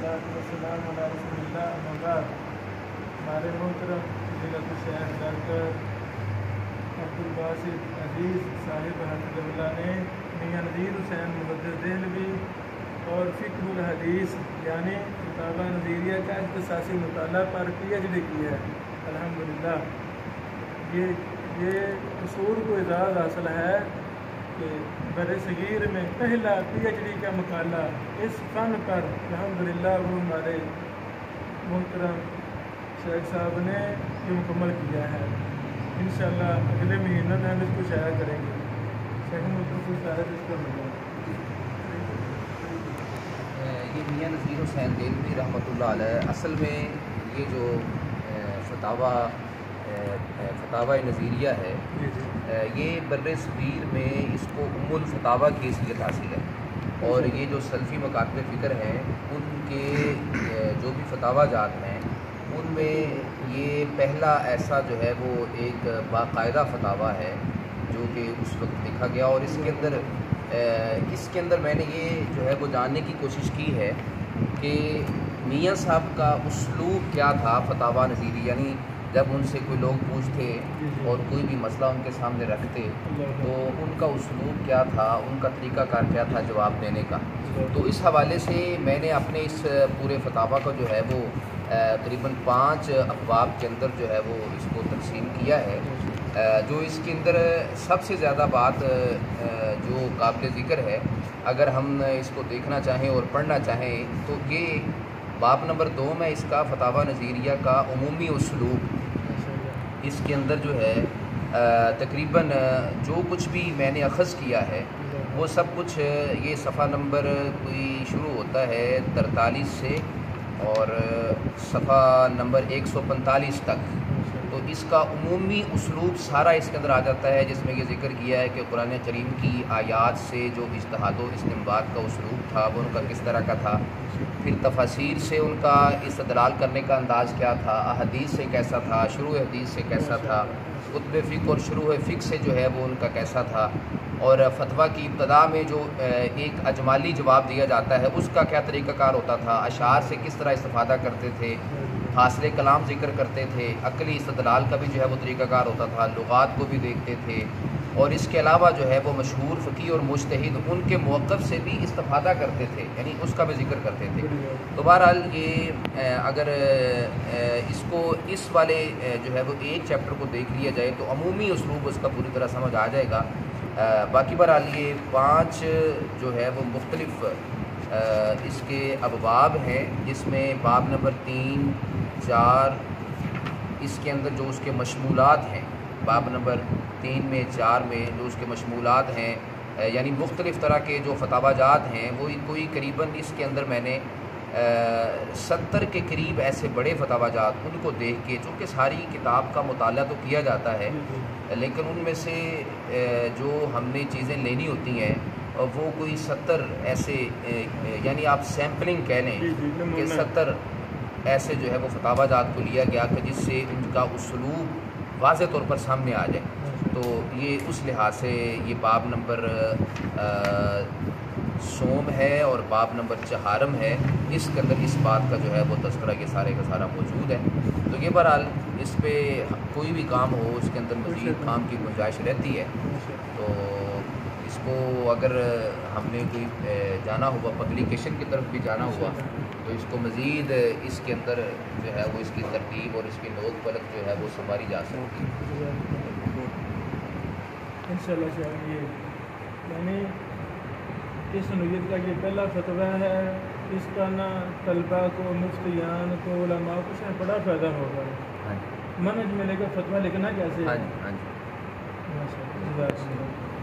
वस्सलाम अला रसूलिल्लाह अम्मा बाद। हमारे मोहतरम फज़ीलत शेख डॉक्टर अब्दुल बासित अजीज़ साहिब हफ़िज़हुल्लाह ने मियाँ नज़ीर हुसैन मुहद्दिस देहलवी और फ़िक़्हुल हदीस यानी किताब नज़ीरिया का इख़्तिसासी मुताला पर PhD की है। अल्हम्दुलिल्लाह ये उसूल को एजाज़ हासिल है कि बर सगीर में पहला PhD का मुकाला इस फ़न पर अल्हम्दुलिल्लाह वो हमारे मोहतरम शेख साहब ने ये मुकम्मल किया है। इंशाअल्लाह अगले महीने में हम इसको शाया करेंगे। शेख मोहतरम को शायद इसको मिला ये मियाँ नज़ीर हुसैन देहलवी रहमतुल्लाह अलैह असल में ये जो फतावा नज़ीरिया है ये बर्रे सगीर में इसको उम्मुल फतावा की हैसियत हासिल है। और ये जो सल्फ़ी मकातब फ़िक्र हैं उनके जो भी फतावा जात हैं उनमें ये पहला ऐसा जो है वो एक बाकायदा फतावा है जो कि उस वक्त लिखा गया। और इसके अंदर मैंने ये जो है वो जानने की कोशिश की है कि मियाँ साहब का उसलूब क्या था फतावा नज़ीरी, यानी जब उनसे कोई लोग पूछते और कोई भी मसला उनके सामने रखते तो उनका उसलूब क्या था, उनका तरीक़ाकार क्या था जवाब देने का। तो इस हवाले से मैंने अपने इस पूरे फतावा को जो है वो तकरीबन 5 अबवाब के अंदर जो है वो इसको तकसीम किया है। जो इसके अंदर सबसे ज़्यादा बात जो काबिल ज़िक्र है, अगर हम इसको देखना चाहें और पढ़ना चाहें तो ये बाब नंबर 2 में इसका फतावा नज़ीरिया का उमूमी उसलूब, इसके अंदर जो है तकरीबन जो कुछ भी मैंने अख़ज़ किया है वो सब कुछ ये सफ़ा नंबर कोई शुरू होता है 43 से और सफ़ा नंबर 145 तक। तो इसका उमूमी उसलूब सारा इसके अंदर आ जाता है, जिसमें ये ज़िक्र किया है कि कुरान करीम की आयात से जो इज्तिहाद व इस्तिंबात का उसलूब था वो उनका किस तरह का था, फिर तफसीर से उनका इस्तदलाल करने का अंदाज़ क्या था, अहदीस से कैसा था, शुरू हदीस से कैसा था, कुतुब फ़िक़्ह और शुरू फ़िक़्ह से जो है वो उनका कैसा था, और फतवा की इब्तदा में जो एक अजमाली जवाब दिया जाता है उसका क्या तरीक़ाकार होता था, अशार से किस तरह इस्तिफ़ादा करते थे, फासले कलाम ज़िक्र करते थे, अक़ली इस्तदलाल का भी जो है वो तरीक़ाकार होता था, लुग़ात को भी देखते थे, और इसके अलावा जो है वो मशहूर फ़क़ीह और मुज्तहिद उनके मौक़िफ़ से भी इस्तिफ़ादा करते थे, यानी उसका भी ज़िक्र करते थे। तो बहरहाल ये अगर इसको इस वाले जो है वो एक चैप्टर को देख लिया जाए तो अमूमी उसलूब उसका पूरी तरह समझ आ जाएगा। बाकी बहरहाल ये 5 जो है वो मुख्तलिफ़ इसके अबवाब हैं, जिसमें बाब नंबर 3, 4 इसके अंदर जो उसके मशमूलात हैं, बाब नंबर 3 में 4 में जो उसके मशमूलात हैं, यानी मुख्तलिफ़ तरह के जो फतावाजात हैं वो कोई करीबन इसके अंदर मैंने 70 के करीब ऐसे बड़े फतावाजात उनको देख के, चूँकि सारी किताब का मुताला तो किया जाता है लेकिन उनमें से जो हमने चीज़ें लेनी होती हैं वो कोई 70 ऐसे यानी आप सैम्पलिंग कह लें कि 70 ऐसे जो है वो फतावाजात को लिया गया कि जिससे उनका उसलूब वाज़े तौर पर सामने आ जाए। तो ये उस लिहाज से ये बाब नंबर सोम है और बाब नंबर चहारम है, इसके अंदर इस बात का जो है वो तज़किरा ये सारे का सारा मौजूद है। तो ये बहरहाल इस पर कोई भी काम हो उसके अंदर मज़ीद काम की गुंजाइश रहती है। तो इसको अगर हमने कोई जाना हुआ पब्लिकेशन की तरफ भी जाना हुआ तो इसको मज़ीद इसके अंदर जो है वो इसकी तरतीब और इसकी नोक पलक जो है वो संवारी जा सकती है इंशाअल्लाह। ये यानी इस नौयत का ये पहला फतवा है, इसका ना तलबा को, मुफ्तियान को, उलमा को शायद बड़ा फ़ायदा होगा। मनहज में लेकर फतवा लिखना कैसे है। हाँ जी। माशाअल्लाह।